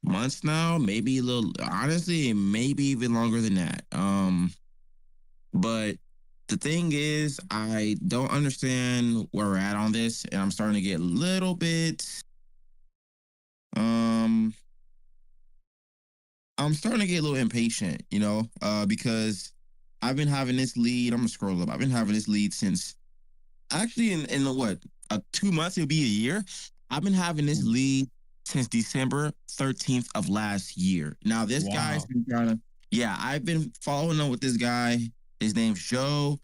months now, maybe a little. Honestly, maybe even longer than that. But the thing is, I don't understand where we're at on this, and I'm starting to get a little bit. Um, I'm starting to get a little impatient, because I've been having this lead. I'm gonna scroll up. I've been having this lead since actually in what 2 months. It'll be a year. I've been having this lead since December 13th of last year. Now this guy's Wow. been trying to. Yeah, I've been following up with this guy. His name's Joe.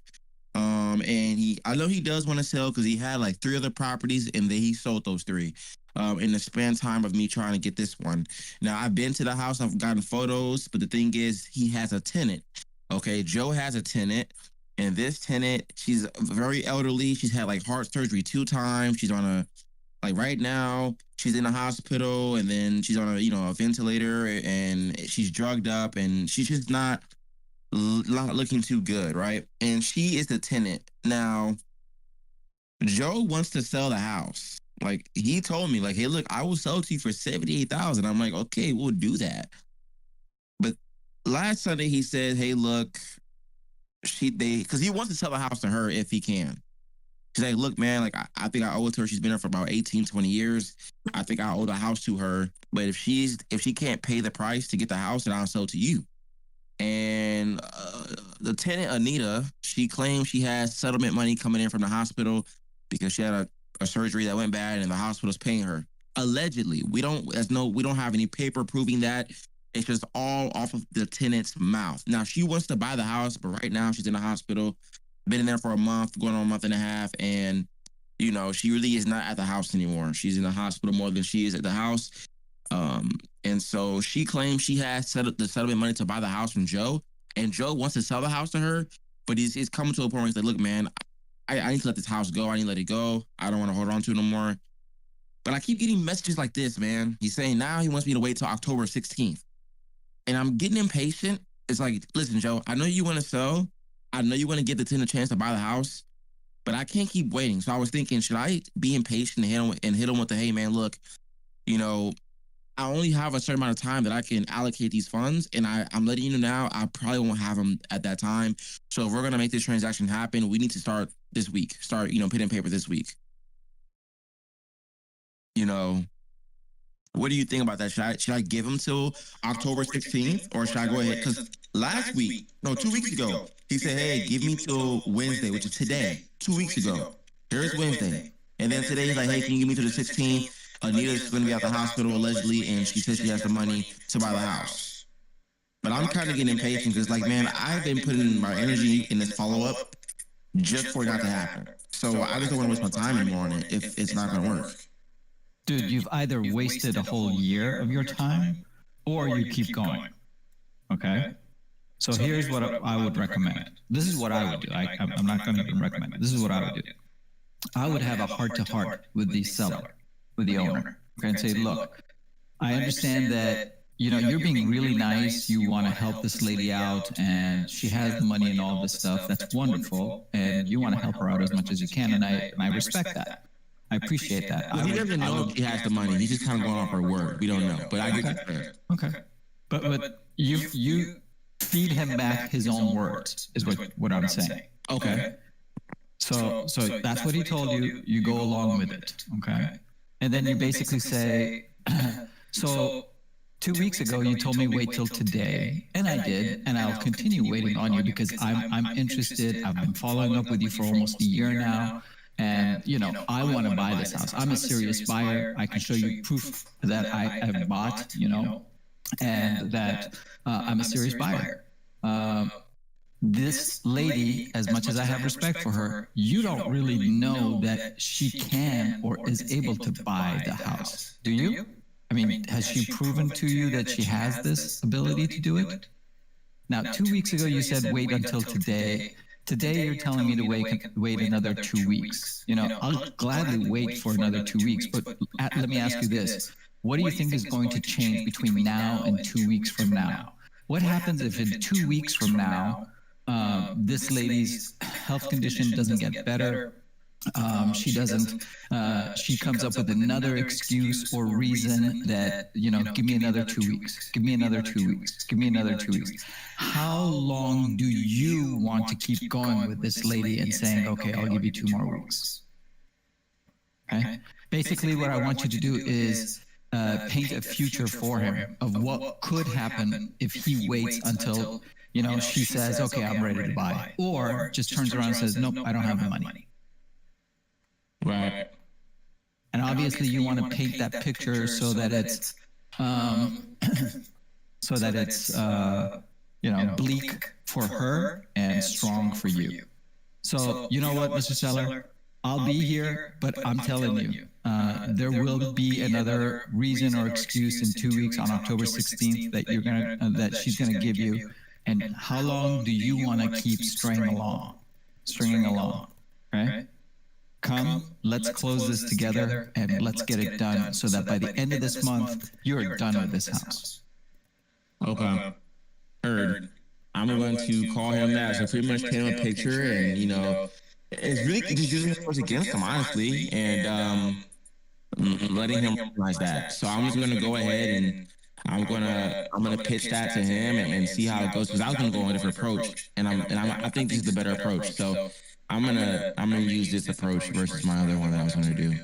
And I know he does want to sell because he had like three other properties, and then he sold those three. In the span time of me trying to get this one. Now I've been to the house, I've gotten photos, but the thing is, he has a tenant. Okay, Joe has a tenant, and this tenant, she's very elderly. She's had like heart surgery 2 times. She's on a like right now, she's in the hospital, and then she's on a ventilator, and she's drugged up, and she's just not looking too good, right? And she is the tenant. Now, Joe wants to sell the house. Like he told me, like, hey, look, I will sell to you for 78,000. I'm like, okay, we'll do that. But last Sunday he said, hey, look, because he wants to sell the house to her if he can. She's like, look, man, like I think I owe it to her. She's been there for about 18, 20 years. I think I owe the house to her. But if she can't pay the price to get the house, then I'll sell to you. And the tenant Anita, she claims she has settlement money coming in from the hospital because she had a surgery that went bad and the hospital's paying her. Allegedly, we don't have any paper proving that. It's just all off of the tenant's mouth. Now she wants to buy the house, but right now she's in the hospital, been in there for a month, going on a month and a half, and she really is not at the house anymore. She's in the hospital more than she is at the house. Um, and so she claims she has set up the settlement money to buy the house from Joe, and Joe wants to sell the house to her, but he's coming to a point where he's like, look, man, I need to let this house go. I need to let it go. I don't want to hold on to it no more. But I keep getting messages like this, man. He's saying now he wants me to wait till October 16th. And I'm getting impatient. It's like, listen, Joe, I know you want to sell. I know you want to give the tenant a chance to buy the house, but I can't keep waiting. So I was thinking, should I be impatient and hit him with the, hey, man, look, you know, I only have a certain amount of time that I can allocate these funds, and I'm letting you know now, I probably won't have them at that time. So if we're gonna make this transaction happen, we need to start this week. Start, pen and paper this week. You know, what do you think about that? Should I give him till October 16th, or should I go ahead? Because last week, no, 2 weeks ago, he said, hey, give me till Wednesday, which is today. 2 weeks ago. Here's Wednesday. And then today he's like, hey, can you give me till the 16th? Anita's going to be at the hospital allegedly, and she says she has the money to buy the house. But I'm kind of getting impatient because, like, man, I've been putting my energy in this follow up just for it not to happen. So I just don't want to waste my time anymore on it if it's not going to work. Dude, you've either wasted a whole year of your time or you keep going. Okay? So here's what I would recommend. This is what I would do. I'm not going to even recommend it. This is what I would do. I would have a heart-to-heart with the seller, with the owner, okay, and say, look, I understand that, you're being really nice. You want to help this lady out, and she has the money and all this stuff. That's wonderful, and you want to help her out as much as you can, and I respect that. I appreciate that. Well, he doesn't know if he has the money. He's just kind of going off her word. We don't know, but I get it. Okay, but you feed him back his own words is what I'm saying. Okay. So that's what he told you. You go along with it, okay? And then you basically say, so 2 weeks ago you told me wait till today, and I did, and I'll continue waiting on you because I'm interested. I've been following up with you for almost a year now, and I want to buy this house. I'm a serious buyer. I can show you proof that I have bought, and that I'm a serious buyer. This lady, as much as I have respect for her, you don't really know that she can or is able to buy the house, do you? I mean, has she proven to you that she has this ability to do it? Now, 2 weeks ago, you said wait until today. Today, you're telling me to wait another 2 weeks. I'll gladly wait for another 2 weeks, but let me ask you this. What do you think is going to change between now and 2 weeks from now? What happens if in 2 weeks from now, this lady's health condition doesn't get better, She doesn't, she comes up with another excuse or reason that, give me another 2 weeks, give me another 2 weeks, give me another 2 weeks. How long do you want to keep going with this lady and saying, okay, I'll give you 2 more weeks? Okay. Basically, what I want you to do is paint a future for him of what could happen if he waits until, she says, okay, I'm ready to buy, or just turns around and says, nope, I don't have the money. Right. And obviously, you want to paint that picture so that it's, bleak for her and strong for you. So, you know what, Mr. Seller? I'll be here, but I'm telling you, there will be another reason or excuse in 2 weeks on October 16th that she's gonna give you. And how long do you want to keep stringing along? Right? Come, let's close this together and let's get it done so that by the end of this month, you're done with this house. Okay. Heard. I'm going to call him that. So pretty much paint him a picture, and it's really just using force against him, honestly, and letting him realize that. So I'm just gonna go ahead and I'm gonna pitch that to him and see how it goes, because I was gonna go on a different approach, and I think this is the better approach. So I'm gonna use this approach versus my other one that I was gonna do.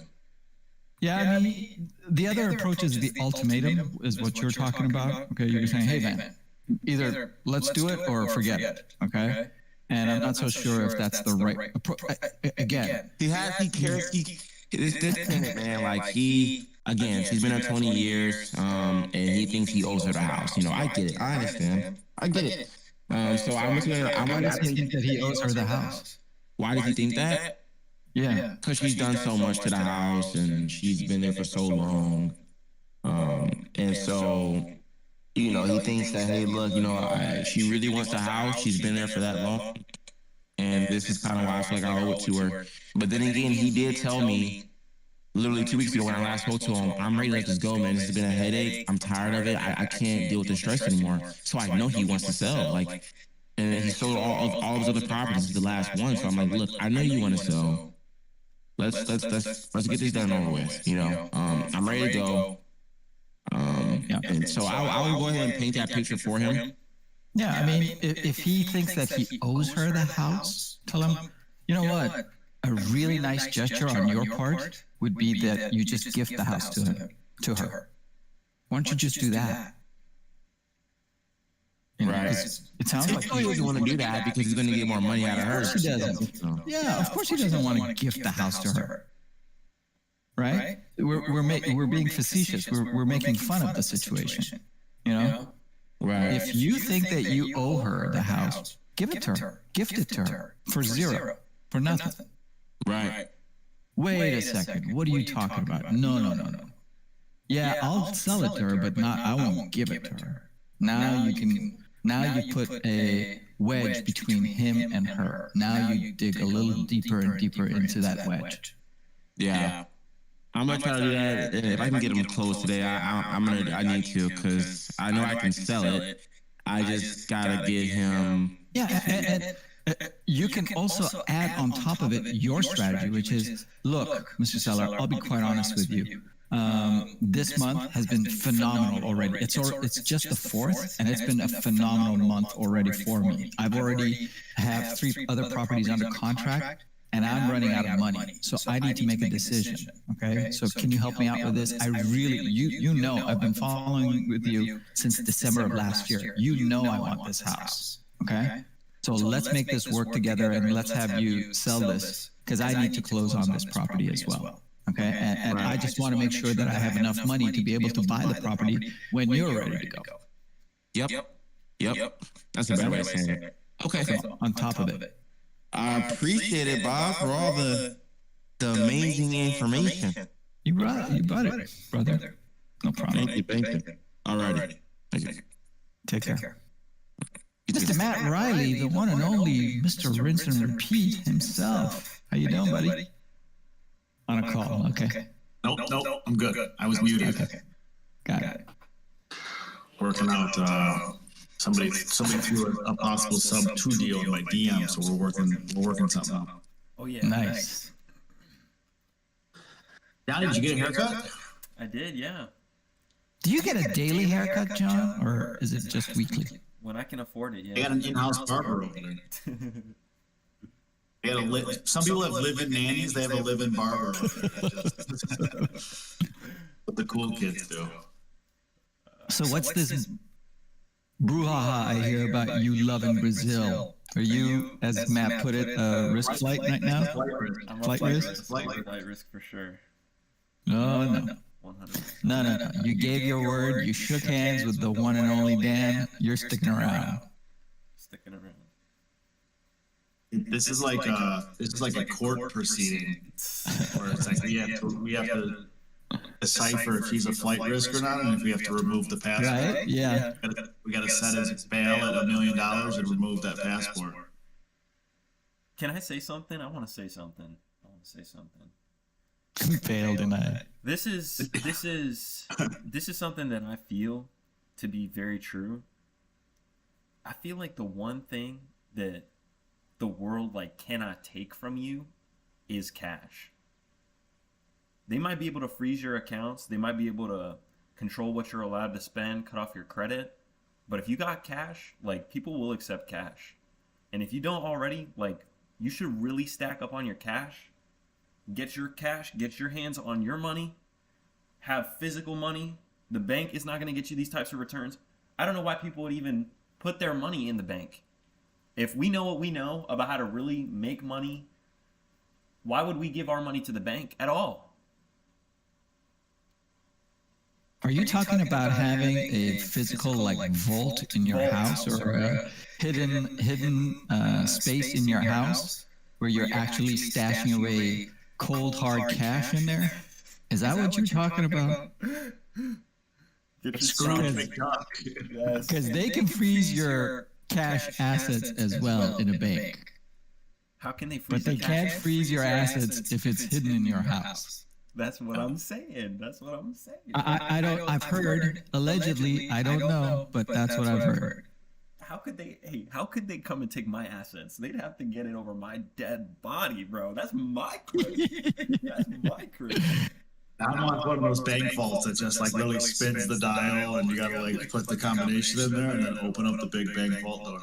Yeah, I mean, the other approach is the ultimatum, is what you're talking about. Okay, you're saying, hey man, either let's do it or forget it. Okay. And I'm not so sure if that's the right approach. Again, he cares. This tenant, man, like she's been there 20 years, and he thinks he owes her the house. I get it. I understand. I get it. So I'm just gonna. Why does he think that he owes her the house? Why does he think that? Yeah, because she's done so much to the house, and she's been there for so long, and so. He thinks that, hey, look, she really wants the house. She's been there for that long. And this is kind of why I feel like I owe it to her. But then again, he did tell me literally 2 weeks ago when I last spoke to him, I'm ready to let this go, man. This has been a headache. I'm tired of it. I can't deal with the stress anymore. So I know he wants to sell. And he sold all of his other properties, the last one. So I'm like, look, I know you want to sell. Let's get this done over with. I'm ready to go. And so I'll go ahead and paint that picture for him. Yeah, I mean, if he thinks that he owes her the house, tell him, you know what? A really nice gesture on your part would be that you just gift the house to her. Why don't you just do that? Right. It sounds like he doesn't want to do that because he's going to get more money out of her. Of course he doesn't. Yeah, of course he doesn't want to gift the house to her. Right? We're being facetious. We're making fun of the situation. Right. If you think that you owe her the house, give it to her. Gift it to her for zero, for nothing. Right. Wait a second. What are you talking about? No. Yeah, I'll sell it to her, but I won't give it to her. Now you put a wedge between him and her. Now you dig a little deeper and deeper into that wedge. Yeah. I'm gonna try to do that. If I can get him closed today, I need to, because I know I can sell it. I just gotta get him. Yeah, and you can also add on top of it your strategy, which is, look, Mr. Seller, I'll be quite honest with you. This month has been phenomenal already. It's just the 4th, and it's been a phenomenal month already for me. I've already have 3 other properties under contract. And I'm running out of money, so I need to make a decision. Okay, so can you help me out with this? I really, I've been following with you since December of last year. I want this house. Okay, so let's make this work together, and let's have you sell this, because I need to close on this property as well. Okay, and I just want to make sure that I have enough money to be able to buy the property when you're ready to go. Yep. That's a better way of saying it. Okay. So on top of it. I appreciate it, Bob, for all the amazing information. You brought it, brother. No problem. Thank you. All righty. Thank you. Take care. Mr. Matt Riley, the one and only Mr. Rinse and Repeat himself. How you doing, buddy? On a call, okay. Nope, I'm good. I was muted. Okay. Got it. Working out, somebody threw a possible sub 2 deal in my DM, so we're working something out. Oh yeah, nice. Johnny, did you get a haircut? I did, yeah. Do you get a daily haircut, John, or is it just weekly? When I can afford it, yeah. I got an in-house barber over there. Some people have live-in nannies. They have a live-in barber. What the cool kids do. So what's this brouhaha I hear about you loving Brazil? Are you, as Matt put it, a risk flight right now? I'm a Flight risk? Flight risk for sure. No. 100%. No. You gave your word. You shook hands with the one and only Dan. You're sticking around. Sticking around. This is like a court proceeding, where it's like we have to decipher if he's a flight risk or not, and if we have to remove the passport. Right? Yeah. We got to set his bail at $1 million and remove that passport. Can I say something? I want to say something. We failed tonight. This is something that I feel to be very true. I feel like the one thing that the world cannot take from you is cash. They might be able to freeze your accounts. They might be able to control what you're allowed to spend, cut off your credit. But if you got cash, people will accept cash. And if you don't already, you should really stack up on your cash. Get your cash, get your hands on your money, have physical money. The bank is not going to get you these types of returns. I don't know why people would even put their money in the bank. If we know what we know about how to really make money, why would we give our money to the bank at all? Are you talking about having a physical vault in your house or a hidden space in your house where you're actually stashing away cold hard cash in there? Is that what you're talking about? Because they can freeze your cash assets as well in a bank. How can they freeze? But they can't freeze your assets if it's hidden in your house. That's what I'm saying. I don't. I've heard allegedly. I don't know, but that's what I've heard. How could they come and take my assets? They'd have to get it over my dead body, bro. That's my credit. I want one of those bank vaults that just really spins the dial, and you gotta put the combination in there, and then open up the big bank vault door.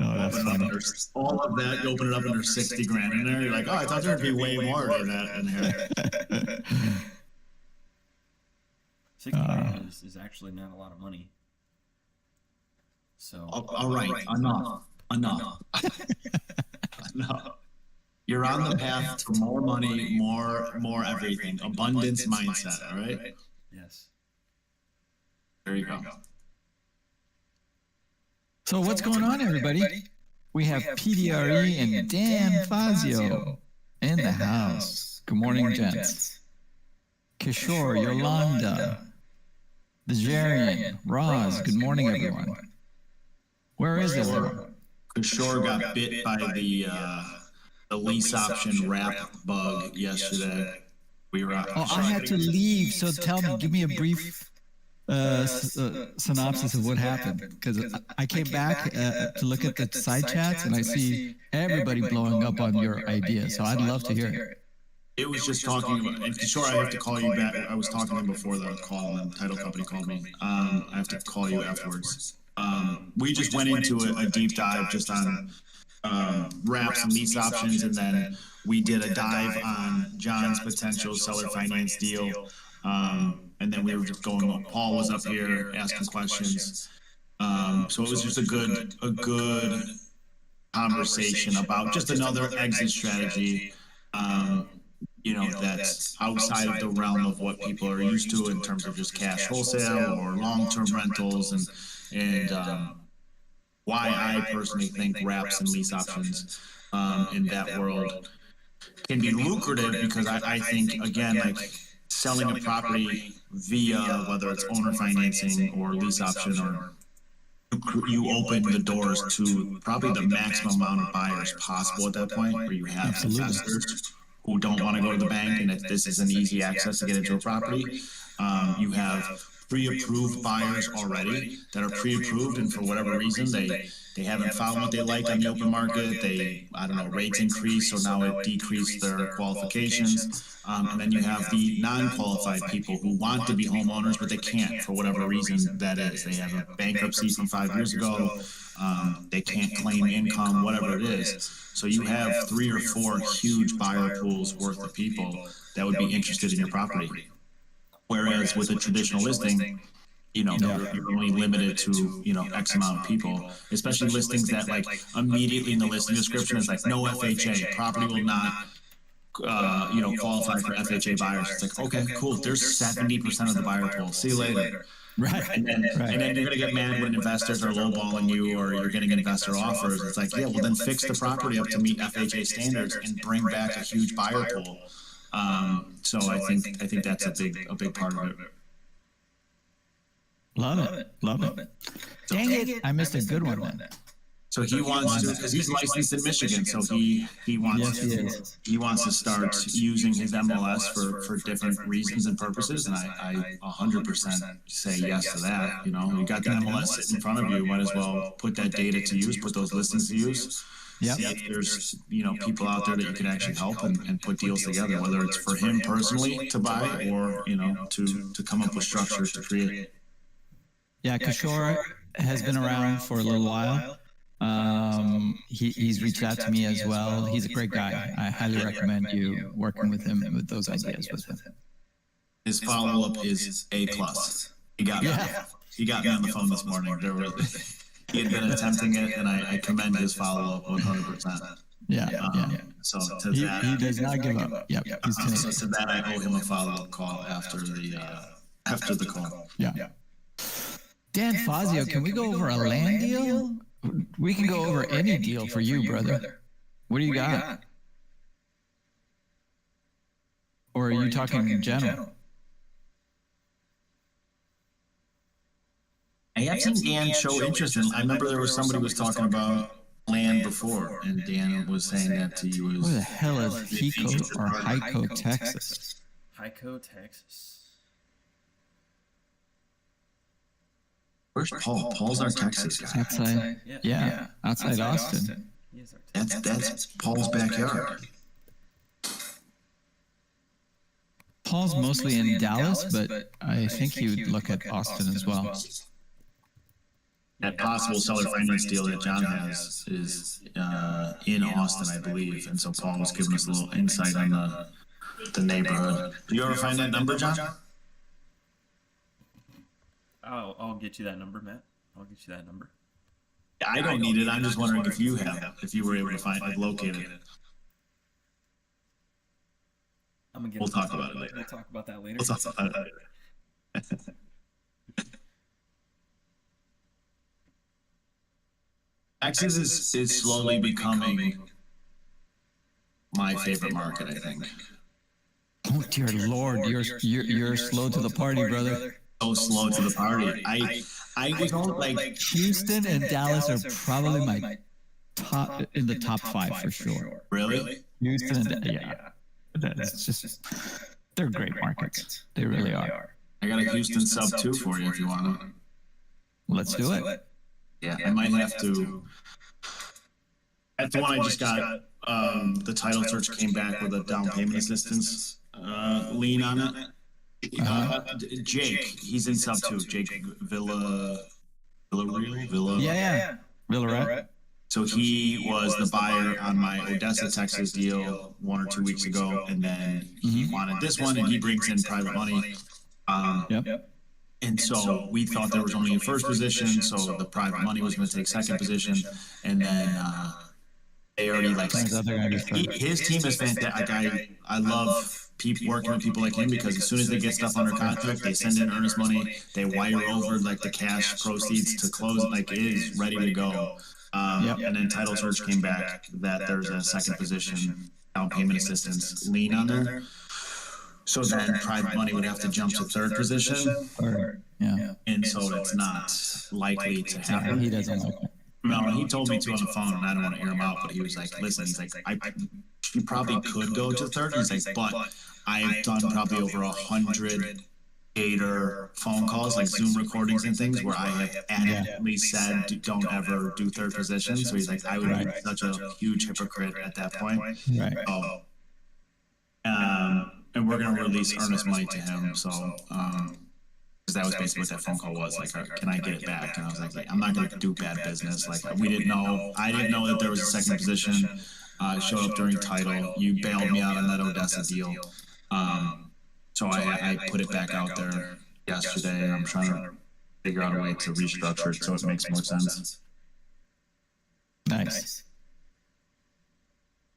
Oh, that's funny. All of that, you open it up, and there's 60 grand in there. You're like, oh, I thought there'd be way more than that in here. 60 grand is actually not a lot of money. So. All right, enough. Enough. You're on the path to more money, more everything. Abundance mindset, all right? Yes. There you go. So what's going on, everybody? We have PDRE and Dan Fazio in the house. Good morning, gents. Kishore, Yolanda, Dejarian, Roz, good morning, everyone. Where is everyone? Kishore got bit by the lease option wrap bug yesterday. We were out. Oh, I had to leave, so tell me, give me a brief synopsis of what happened, because I came back to look at the side chats and I see everybody blowing up on your idea, so I'd love to hear it. It was just talking about, and Kishore, I have to call you back. I was talking to him before the call, and the title company called me. I have to call you afterwards. We just went into a deep dive just on wraps and lease options, and then we did a dive on John's potential seller finance deal. And then we were just going, Paul was up here asking questions. So it was just a good conversation about just another exit strategy, that's outside of the realm of what people are used to in terms of just cash wholesale or long-term rentals, and why I personally think wraps and lease options in that world can be lucrative, because I think, again, selling a property via whether it's owner financing or lease option, or you open the doors to probably the maximum amount of buyers possible at that point, where you have investors who don't want to go to the bank, and if this is an easy access to get into a property, you have pre-approved buyers already that are pre-approved, and for whatever reason they they haven't found what they like on the open market. They, I don't know, rates increase, so now it decreased their qualifications. And then you have the non-qualified people who want to be homeowners, but they can't for whatever reason that is. They have a bankruptcy from 5 years ago. They can't claim income, whatever it is. So you have 3 or 4 huge buyer pools worth of people that would be interested in your property. Whereas with a traditional listing, you know, you're only limited to, you know, X amount of people, especially listings that like immediately in the listing description is like no FHA, property will not you know, qualify for FHA buyers. It's like, okay, cool. There's 70% of the buyer pool. See you later. Right. And then you're going to get mad when investors are lowballing you or you're getting investor offers. It's like, yeah, well then fix the property up to meet FHA standards and bring back a huge buyer pool. So I think that's a big part of it. Love it. Dang it. I missed a good one then. So he wants to, because he's licensed in Michigan, so he wants to start using his MLS for different reasons and purposes, and I 100% say yes to that. You know, you got the MLS sitting in front of you, might as well put that data to use, put those listings to use. See if there's, you know, people out there that you can actually help and put deals together, whether it's for him personally to buy or, you know, to come up with structures to create. Yeah, Kishore has been around for a little while. He's reached out to me as well. He's a great guy. I highly recommend you working with him with those ideas with him. His follow-up is A+. He got me. He got me on the phone this morning. He had been attempting it, and I commend his follow-up 100%. So to that, he does not give up. Yep. So to that, I owe him a follow-up call after the call. Yeah. Dan Fazio, can we go over a land deal? We can go over any deal for you, brother. What do you got? Or are you talking in general? I have seen Dan show interest in. I remember there was somebody was talking about land before, and Dan was saying that he was. Where the hell is Hico or Hico, Texas? Hico, Texas. Where's Paul? Paul's our Texas guy. Outside, outside Austin. That's Paul's backyard. Paul's mostly in Dallas, but I think he would look at Austin as well. That possible seller finance deal that John has is in Austin, I believe, and so Paul was giving us a little insight on the neighborhood. Do you ever find that number, John? I'll get you that number, Matt. I'll get you that number. I don't need it. I'm just wondering if you were able to find it, locate it. We'll talk about it later. We'll talk about that later. Texas is slowly becoming my favorite market, I think. Oh dear Lord, you're slow to the party, brother. So slow to the party. I don't like Houston and Dallas are probably my top in the top 5 for sure. Really? Houston and that's just they're great markets. They really are. I got a Houston sub 2 for you if you want to. Let's do it. Yeah, I might have to. That's the one I just got. The title search came back with a down payment assistance lien on it. Jake, he's in sub 2. Jake Villarreal. Villarreal. So he was the buyer on my Odessa, Texas deal 1 or 2 weeks ago, and then he wanted this one, and he brings in private money. And so we thought there was only a first position, so the private money was going to take second position, and then they already his team is fantastic. I love working with people like him because as soon as they get stuff under contract, they send in earnest money, they wire over like the cash proceeds to close it, like it is ready to go. And then title search came back that there's a second position down payment assistance lien on there. So then private money would have to jump to third position. And so it's not likely to happen. He doesn't like it. No, he told me to on the phone, and I don't want to hear him out, but he was like, listen, he's like, you probably could go to third. He's like, but I've done probably over 100 gator phone calls, like Zoom recordings and things, where I have adamantly said, don't ever do third position. So he's like, I would be such a huge hypocrite at that point. Right. So, and we're going to release earnest money to him. So, because that was basically what that phone call was. Like, can I get it back? And I was like, I'm not going to do bad business. Like, we didn't know. I didn't know that there was a second position. Showed up during title. You bailed me out on that Odessa deal. So I put it back out there yesterday, and I'm trying to figure out a way to restructure it so it makes more sense. Nice.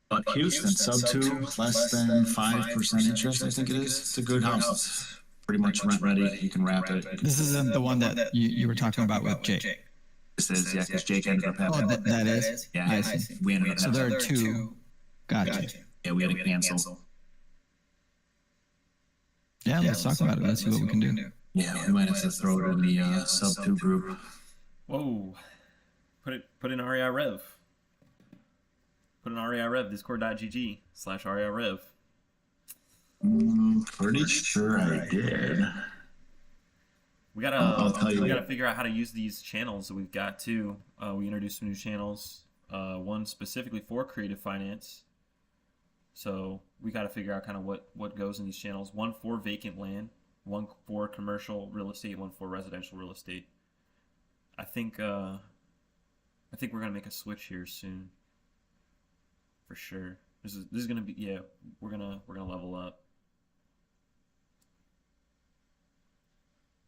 But Houston, sub 2, less than 5% interest, I think it is. It's a good house. It's pretty much rent ready. You can wrap it. This isn't the one that you were talking about with Jake. This is, yeah, because Jake ended up having. Oh, that is? Yeah, I see. we ended up So having. there are two. Gotcha. Yeah, we had to cancel. Yeah, let's talk about it. Let's see what we can do. Yeah, we might have to throw it in the sub 2 group. Whoa. Put in REI Rev. Put in REI Rev, discord.gg/REI Rev. Pretty sure I did. We gotta figure out how to use these channels that we've got too. We introduced some new channels. One specifically for creative finance. So we got to figure out kind of what goes in these channels. One for vacant land, one for commercial real estate, one for residential real estate. I think we're gonna make a switch here soon. For sure. This is gonna be, yeah. We're gonna level up.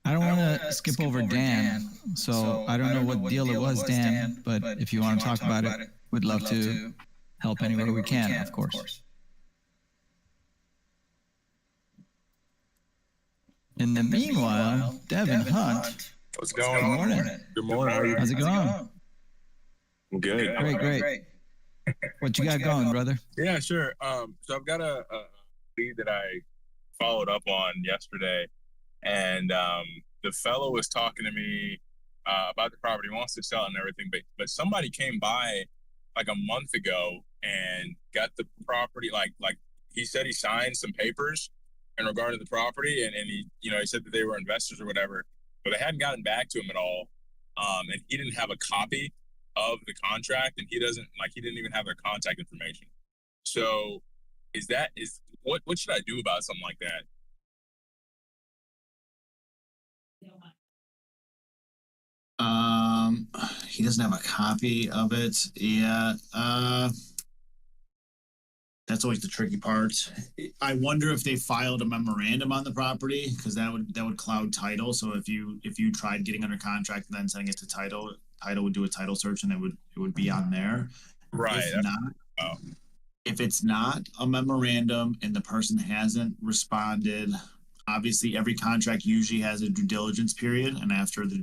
I don't want to skip over Dan, so I don't know what deal it was, Dan, but if you want to talk about it, we'd love to help anywhere we can, of course. In the meanwhile, Devin Hunt. What's going on? Good morning. Good morning. How are you? How's it going? I'm good. Great. What you got going, brother? Yeah, sure. So I've got a lead that I followed up on yesterday, and the fellow was talking to me about the property, he wants to sell it and everything, but somebody came by like a month ago and got the property, like he said he signed some papers in regard to the property, and he, you know, he said that they were investors or whatever, but they hadn't gotten back to him at all, and he didn't have a copy of the contract, and he didn't even have their contact information. So what should I do about something like that? He doesn't have a copy of it. Yeah. That's always the tricky part. I wonder if they filed a memorandum on the property, because that would cloud title. So if you tried getting under contract and then sending it to title would do a title search, and it would be on there. Right. If it's not a memorandum and the person hasn't responded, obviously every contract usually has a due diligence period, and after the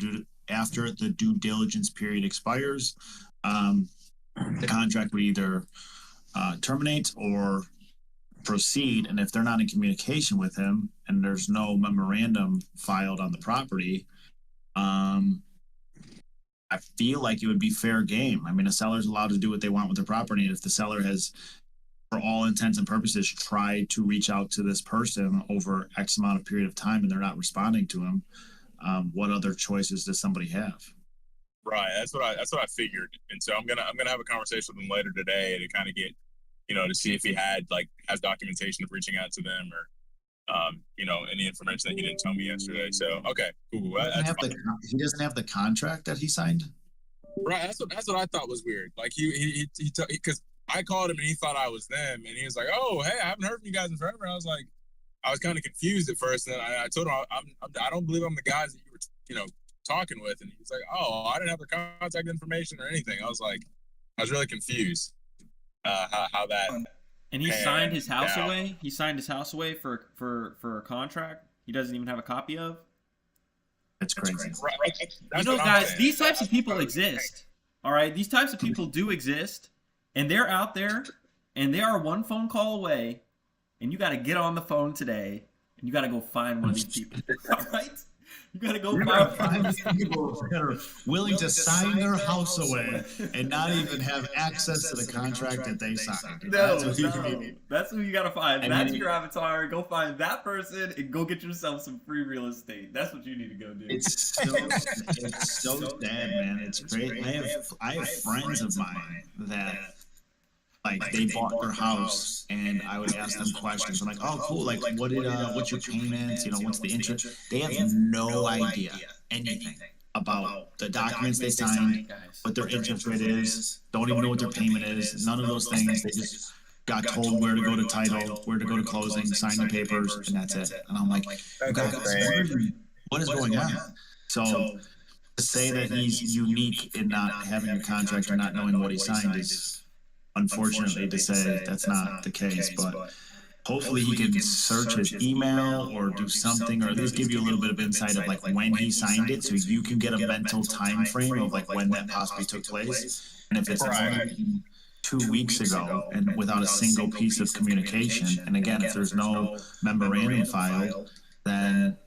due diligence period expires, the contract would either terminate or proceed. And if they're not in communication with him and there's no memorandum filed on the property, I feel like it would be fair game. I mean, a seller's allowed to do what they want with their property, and if the seller has, for all intents and purposes, tried to reach out to this person over X amount of period of time and they're not responding to him, what other choices does somebody have? Right. That's what I figured. And so I'm gonna have a conversation with him later today to kind of get, to see if he has documentation of reaching out to them, or any information that he didn't tell me yesterday. So okay, cool. He doesn't have the contract that he signed. Right. That's what I thought was weird. Like because I called him and he thought I was them, and he was like, "Oh, hey, I haven't heard from you guys in forever." I was kind of confused at first, and I told him I don't believe I'm the guys that you were talking with, and he's like, "Oh, I didn't have their contact information or anything." I was really confused how that. And he signed his house away. He signed his house away for a contract he doesn't even have a copy of. That's crazy. Right. Guys, these types of people exist. All right, these types of people do exist, and they're out there, and they are one phone call away, and you got to get on the phone today, and you got to go find one of these people. All right, You gotta go You're find gonna find people that are willing to sign their house away and not even have access to the contract that they signed. That's what you need. That's who you gotta find. I That's mean, your avatar. Go find that person and go get yourself some free real estate. That's what you need to go do. It's so sad, man. It's great. I have friends of mine that like they bought their house and I would ask them questions. I'm like, oh cool, like what's your payments? You know, what's the interest? They have no idea anything about the documents they signed, what their interest rate is, don't even know what their payment is, none of those things. They just got told where to go to title, where to go to closing, sign the papers, and that's it. And I'm like, you guys, what is going on? So to say that he's unique in not having a contract or not knowing what he signed is unfortunately to say that's not the case, but hopefully he can search his email or do something, or at least give you a little bit of insight of like when he signed it, so you can get a mental time frame of like when that possibly took place. And if it's 2 weeks ago and without a single piece of communication, and again, if there's no memorandum filed, then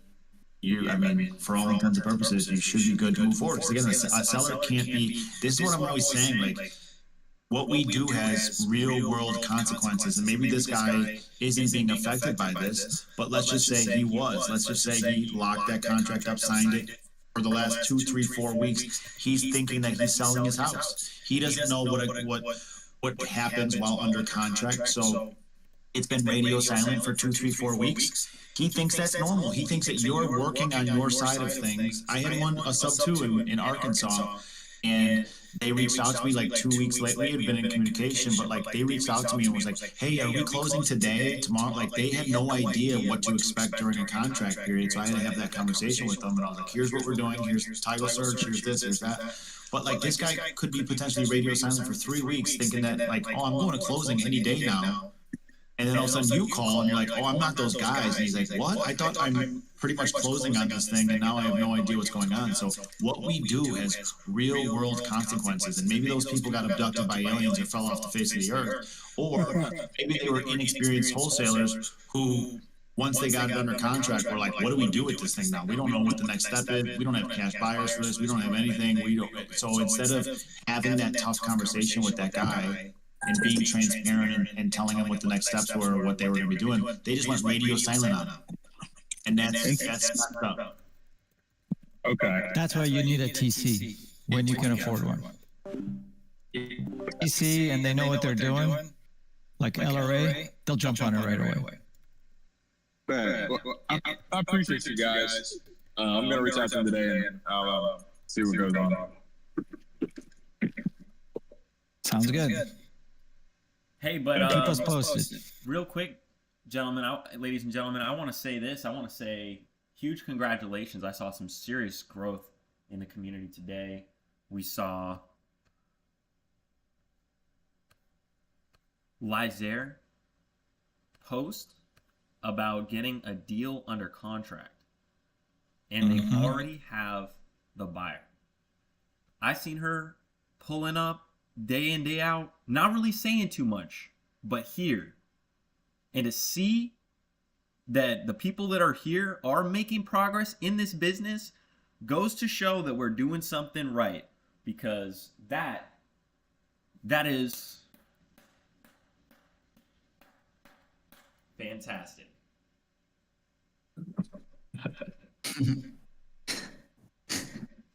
I mean, for all intents and purposes, you should be good to move forward. Because again, a seller can't be, this is what I'm always saying, like, what we do has real world consequences, and maybe this guy isn't being affected by this, but let's just say he was. Let's just say he locked that contract up, signed it. For the last 2, 3, 4 weeks, he's thinking that he's selling his house. He doesn't know what happens while under contract. So it's been radio silent for 2, 3, 4 weeks. He thinks that's normal. He thinks that you're working on your side of things. I had a sub 2 in Arkansas, and they reached out to me like 2 weeks later. We had been in communication, but like they reached out to me and was like, hey, are we closing today, tomorrow? Like they had no idea what to expect during a contract period. So I had to have that conversation with them, and I was like, here's what we're doing. Here's title search. Here's this, here's that. But like this guy could be potentially radio silent for 3 weeks thinking that like, oh, I'm going to closing any day now. And then all of a sudden you call and you're like, oh, I'm not those guys. And he's like, what? I thought I'm pretty much closing on this thing, and now I have no idea what's going on. So what we do has real world consequences. And maybe those people got abducted by aliens or fell off the face of the earth. Or maybe they were inexperienced wholesalers who, once they got it under contract, were like, what do we do with this thing now? We don't know what the next step is. We don't have cash buyers for this. We don't have anything. So instead of having that tough conversation with that guy and being transparent and telling them what the next steps were or what they were going to be doing, they just went radio silent on him. And that's messed up. Okay. That's why you need a TC when you can afford one. TC, and they know what they're doing, like LRA, they'll jump on it right away. Well, I appreciate you guys. I'm going to reach out to them today, and I'll see what goes on. Sounds good. Hey, but keep us posted. Real quick, gentlemen, ladies and gentlemen, I want to say this. I want to say huge congratulations. I saw some serious growth in the community today. We saw Lizaire post about getting a deal under contract, and they already have the buyer. I seen her pulling up day in, day out, not really saying too much, but here. And to see that the people that are here are making progress in this business goes to show that we're doing something right, because that is fantastic.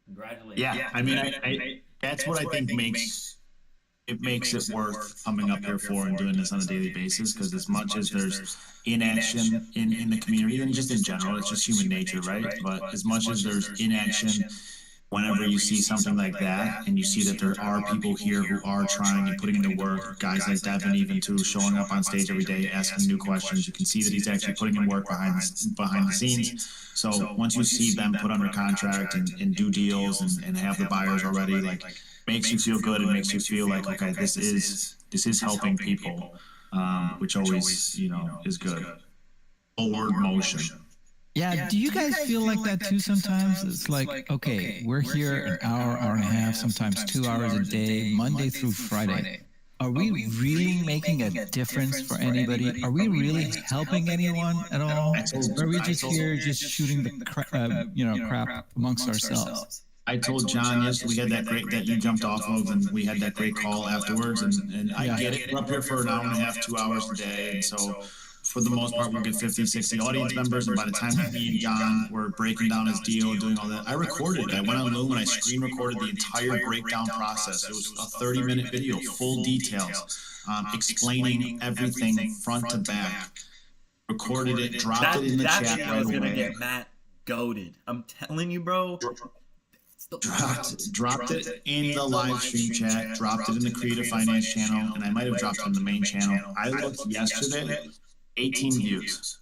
Congratulations. Yeah, I mean, I that's what I think makes it worth coming up here for and doing this on a daily basis, because as much as there's inaction in the community and just in general, it's just human nature, right? But as much as there's inaction, whenever you see something like that and you see that there are people here who are trying and putting into work, guys like Devin even too, showing up on stage every day, asking new questions, you can see that he's actually putting in work behind the scenes. So once you see them put under contract and do deals and have the buyers already, like, makes you feel good. It makes you feel like, okay, this is helping people, which always, is good. Forward motion. Yeah, do you guys feel like that too sometimes? It's like, okay, we're here an hour and a half, sometimes 2 hours a day, Monday through Friday. are we really making a difference for anybody? Are we really helping anyone at all? Or are we just here just shooting the crap amongst ourselves? I told John yesterday, we had that great, that you jumped off of, and we had that great call afterwards, and I get it, we're up here for an hour and a half, 2 hours a day, and so for the most part, we'll get 50, 60 audience members, and by the time me and John were breaking down his deal and doing all that, I recorded it. I went on Loom and I screen recorded the entire breakdown process. It was a 30-minute video, full details, explaining everything front to back. Recorded it, dropped it in the chat right away. That gonna get Matt goated. I'm telling you, bro. Dropped it in the live stream chat, dropped it in the Creative Finance channel, and I might have dropped it in the main channel. I looked yesterday, 18 views.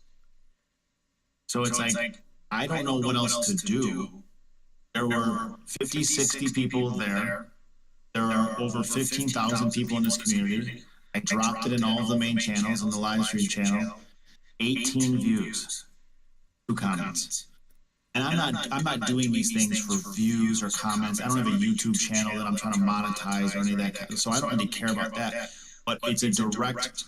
So it's like, I don't know what else to do. There were 50, 60 people there. There are over 15,000 people in this community. I dropped it in all of the main channels, in the live stream channel. 18 views, 2 comments. And I'm not doing these things for views or comments. I don't have a YouTube channel that I'm trying to monetize or any of that, so I don't really care about that. But it's a direct,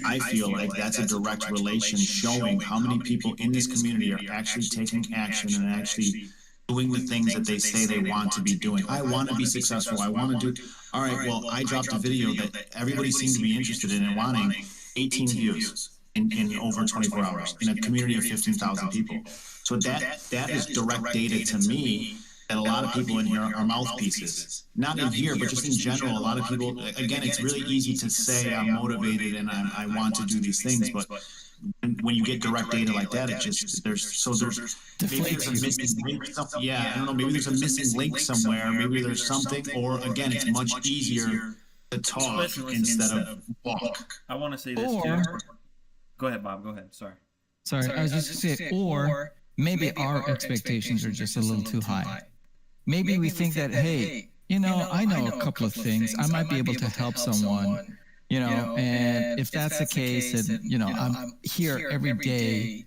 I feel like that's a direct relation showing how many people in this community are actually taking action and actually doing the things that they say they want to be doing. I want to be successful. I want to do, all right, well, I dropped a video that everybody seemed to be interested in and wanting, 18 views in over 24 hours in a community of 15,000 people. So that is direct data to me that a lot of people in here are mouthpieces. Not in here, but just in general, a lot of people, again, it's really easy to say I'm motivated and I want to do these things, but when you get direct data like that, it just, there's maybe there's a missing link. Yeah, I don't know, maybe there's a missing link somewhere, maybe there's something, or again, it's much easier to talk instead of walk. I want to say this too. Go ahead, Bob, go ahead, sorry. I was just going to say, or maybe our expectations are just a little too high. Maybe we think that, hey, I know a couple of things. I might be able to help someone, and if that's the case, and, I'm here every day,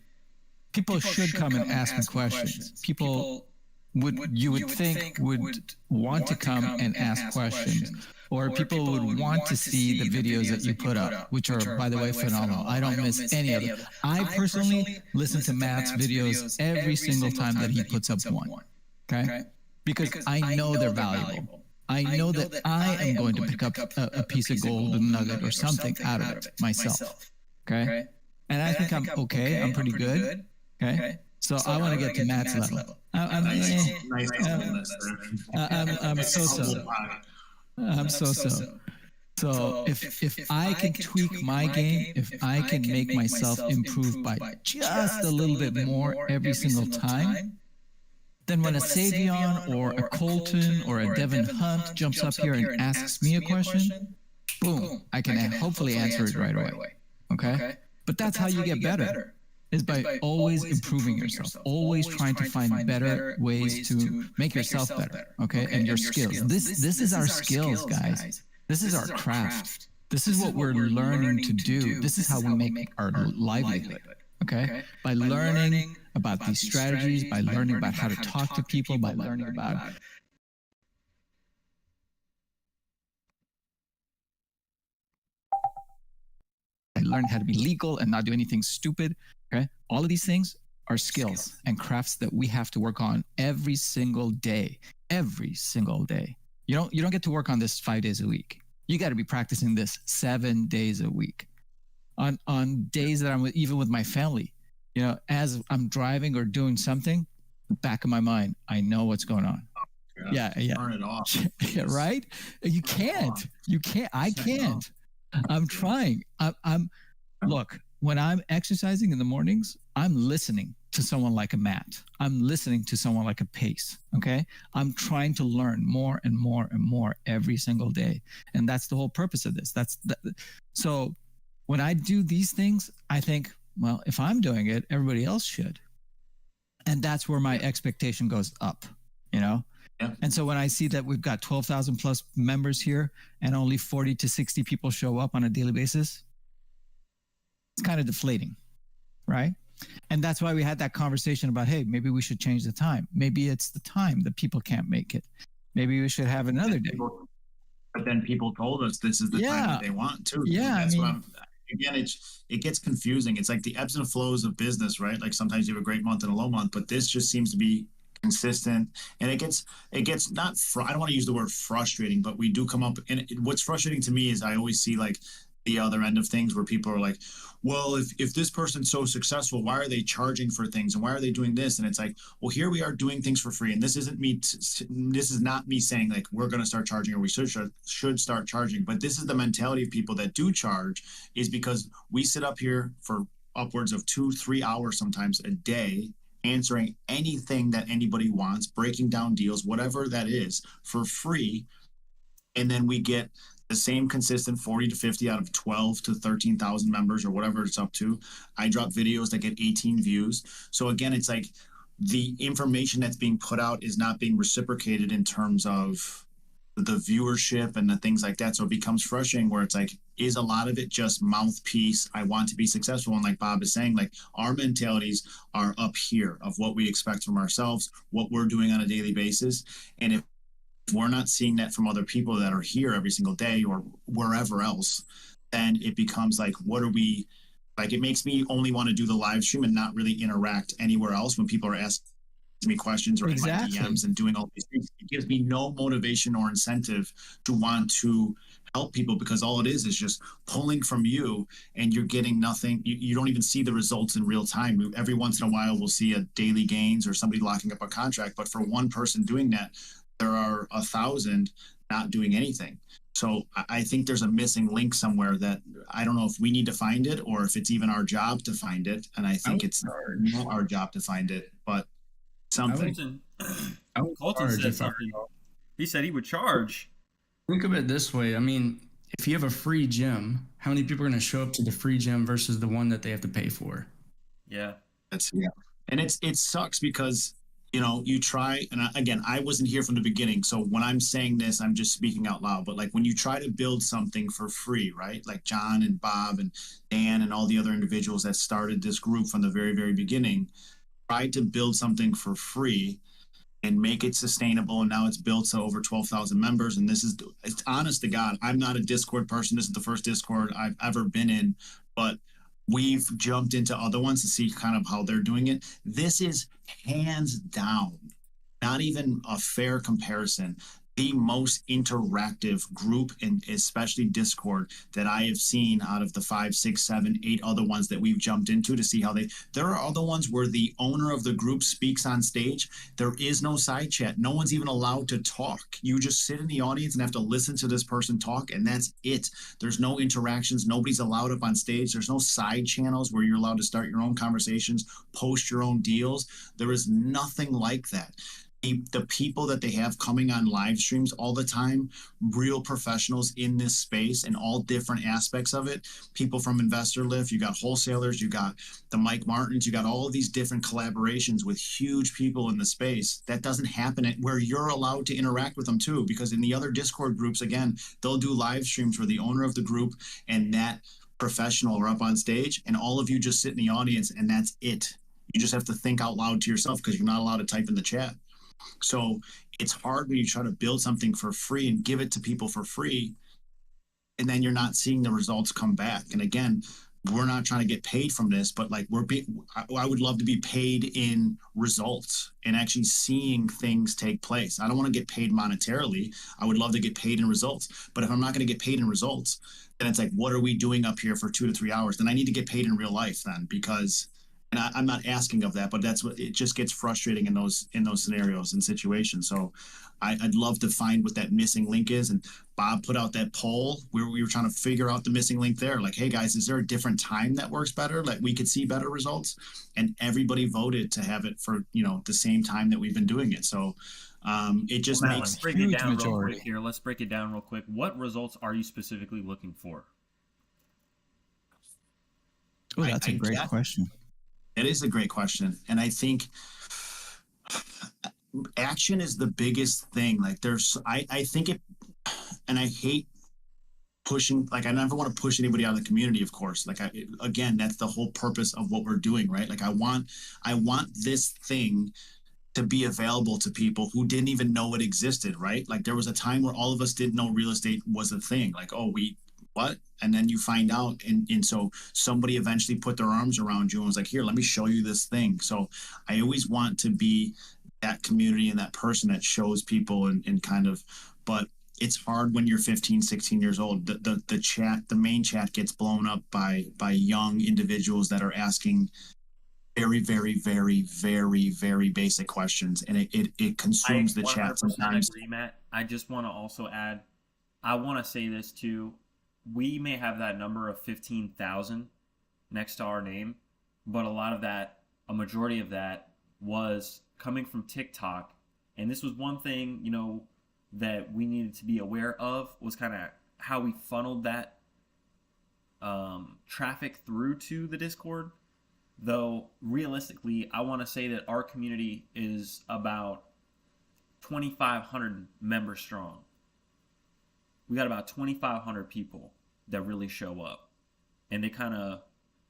people should come and ask me questions. People you would think would want to come and ask questions. Or people would want to see the videos that you put up, which are, by the way, phenomenal. I don't miss any of them. I personally listen to Matt's videos every single time that he puts up one, okay? Because I know they're valuable. I know that I am going to pick up a piece of gold, a nugget, or something out of it myself, okay? And I think I'm okay. I'm pretty good, okay? So I want to get to Matt's level. I'm so-so. I'm so-so. So if I can tweak my game, if I can make myself improve by just a little bit more every single time, then when a Savion or a Colton or a Devin Hunt jumps up here and asks me a question, boom, I can hopefully answer it right away. Okay? But that's how you get better, is by always improving yourself, always trying to find better ways to make yourself better, okay? And your skills. This is our skills, guys. This is our craft. This is what we're learning to do. This is how we make our livelihood, okay? By learning about these strategies, by learning about how to talk to people, by learning about learn how to be legal and not do anything stupid. Okay, all of these things are skills and crafts that we have to work on every single day. Every single day. You don't get to work on this 5 days a week. You got to be practicing this 7 days a week. On days that I'm even with my family, as I'm driving or doing something, back of my mind, I know what's going on. Yeah. Turn it off. Yeah, right? You can't. I can't. I'm trying. Look, when I'm exercising in the mornings, I'm listening to someone like a Matt. I'm listening to someone like a Pace, okay? I'm trying to learn more and more and more every single day. And that's the whole purpose of this. So when I do these things, I think, well, if I'm doing it, everybody else should. And that's where my expectation goes up, Yeah. And so when I see that we've got 12,000 plus members here and only 40 to 60 people show up on a daily basis, it's kind of deflating, right? And that's why we had that conversation about, hey, maybe we should change the time. Maybe it's the time that people can't make it. Maybe we should have another day. But then people told us this is the time that they want too. Yeah, That's what I'm. Again, it gets confusing. It's like the ebbs and flows of business, right? Like sometimes you have a great month and a low month, but this just seems to be consistent, and it gets not. I don't want to use the word frustrating, but we do come up. And what's frustrating to me is I always see like the other end of things where people are like, well, if this person's so successful, why are they charging for things and why are they doing this? And it's like, well, here we are doing things for free, and this isn't me. This is not me saying like we're going to start charging or we should start charging, but this is the mentality of people that do charge, is because we sit up here for upwards of 2-3 hours sometimes a day answering anything that anybody wants, breaking down deals, whatever that is, for free, and then we get the same consistent 40 to 50 out of 12 to 13,000 members or whatever it's up to. I drop videos that get 18 views. So again, it's like the information that's being put out is not being reciprocated in terms of the viewership and the things like that. So it becomes frustrating where it's like, is a lot of it just mouthpiece? I want to be successful. And like Bob is saying, like our mentalities are up here of what we expect from ourselves, what we're doing on a daily basis. And if we're not seeing that from other people that are here every single day or wherever else, then it becomes like, what are we like? It makes me only want to do the live stream and not really interact anywhere else when people are asking me questions or in my DMs and doing all these things. It gives me no motivation or incentive to want to help people, because all it is just pulling from you and you're getting nothing. You don't even see the results in real time. Every once in a while we'll see a daily gains or somebody locking up a contract, but for one person doing that, there are 1,000 not doing anything. So I think there's a missing link somewhere that I don't know if we need to find it or if it's even our job to find it. And I think it's not our job to find it, but something. Colton said something. He said he would charge. Think of it this way. I mean, if you have a free gym, how many people are going to show up to the free gym versus the one that they have to pay for? Yeah. And it sucks because you try, and again, I wasn't here from the beginning. So when I'm saying this, I'm just speaking out loud. But like when you try to build something for free, right? Like John and Bob and Dan and all the other individuals that started this group from the very, very beginning, tried to build something for free and make it sustainable. And now it's built to over 12,000 members. And it's honest to God, I'm not a Discord person. This is the first Discord I've ever been in, but we've jumped into other ones to see kind of how they're doing it. This is hands down, not even a fair comparison, the most interactive group, and especially Discord, that I have seen out of the 5, 6, 7, 8 other ones that we've jumped into to see how there are other ones where the owner of the group speaks on stage. There is no side chat. No one's even allowed to talk. You just sit in the audience and have to listen to this person talk, and that's it. There's no interactions. Nobody's allowed up on stage. There's no side channels where you're allowed to start your own conversations, post your own deals. There is nothing like that. The people that they have coming on live streams all the time, real professionals in this space and all different aspects of it. People from Investor Lift, you got wholesalers, you got the Mike Martins, you got all of these different collaborations with huge people in the space. That doesn't happen where you're allowed to interact with them too, because in the other Discord groups, again, they'll do live streams where the owner of the group and that professional are up on stage, and all of you just sit in the audience, and that's it. You just have to think out loud to yourself because you're not allowed to type in the chat. So it's hard when you try to build something for free and give it to people for free, and then you're not seeing the results come back. And again, we're not trying to get paid from this, but like I would love to be paid in results and actually seeing things take place. I don't want to get paid monetarily. I would love to get paid in results. But if I'm not going to get paid in results, then it's like, what are we doing up here for 2 to 3 hours? Then I need to get paid in real life then, because and I'm not asking of that, but that's what it just gets frustrating in those scenarios and situations. So I'd love to find what that missing link is. And Bob put out that poll where we were trying to figure out the missing link there. Like, hey guys, is there a different time that works better? Like we could see better results, and everybody voted to have it for, the same time that we've been doing it. So it just makes let's break it down real quick here. Let's break it down real quick. What results are you specifically looking for? Oh, that's a great question. It is a great question. And I think action is the biggest thing. Like I think it, and I hate pushing, like I never want to push anybody out of the community, of course. Like again, that's the whole purpose of what we're doing, right? Like I want this thing to be available to people who didn't even know it existed, right? Like there was a time where all of us didn't know real estate was a thing. Like, oh, what? And then you find out. And so somebody eventually put their arms around you and was like, here, let me show you this thing. So I always want to be that community and that person that shows people and kind of, but it's hard when you're 15, 16 years old. The main chat gets blown up by young individuals that are asking very, very, very, very, very basic questions, and it consumes the chat sometimes. Agree, Matt. I just want to also add, I want to say this too. We may have that number of 15,000 next to our name, but a majority of that was coming from TikTok, and this was one thing, that we needed to be aware of, was kind of how we funneled that traffic through to the Discord. Though realistically, I want to say that our community is about 2,500 members strong. We got about 2,500 people that really show up, and they kind of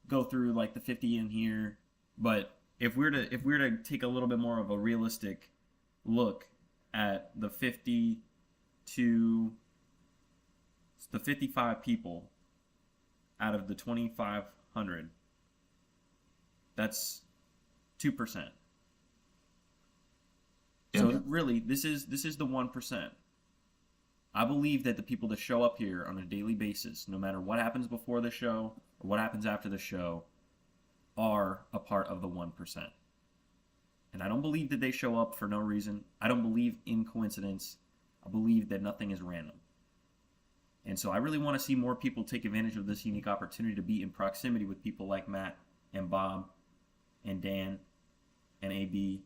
go through like the 50 in here. But if we're to take a little bit more of a realistic look at the 55 people out of the 2,500. That's 2%. Yeah. So really, this is the 1%. I believe that the people that show up here on a daily basis, no matter what happens before the show or what happens after the show, are a part of the 1%. And I don't believe that they show up for no reason. I don't believe in coincidence. I believe that nothing is random. And so I really want to see more people take advantage of this unique opportunity to be in proximity with people like Matt and Bob and Dan and AB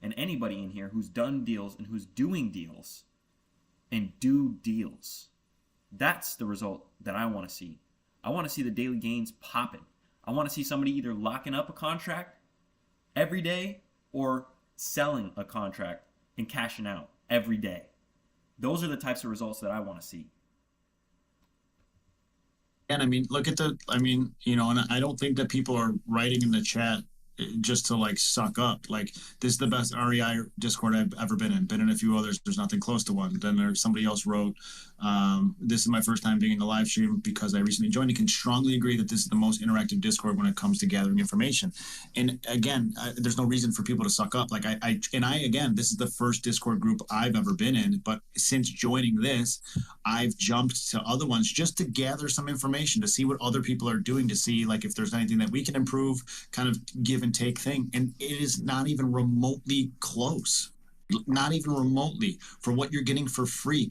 and anybody in here who's done deals and who's doing deals and do deals. That's the result that I want to see. I want to see the daily gains popping. I want to see somebody either locking up a contract every day or selling a contract and cashing out every day. Those are the types of results that I want to see. And I mean, and I don't think that people are writing in the chat just to like suck up. Like, this is the best REI Discord I've ever been in. Been in a few others. There's nothing close to one. Then somebody else wrote, this is my first time being in the live stream because I recently joined. I can strongly agree that this is the most interactive Discord when it comes to gathering information. And again, there's no reason for people to suck up. Like again, this is the first Discord group I've ever been in, but since joining this, I've jumped to other ones just to gather some information, to see what other people are doing, to see like if there's anything that we can improve, kind of give and take thing. And it is not even remotely close. Not even remotely for what you're getting for free.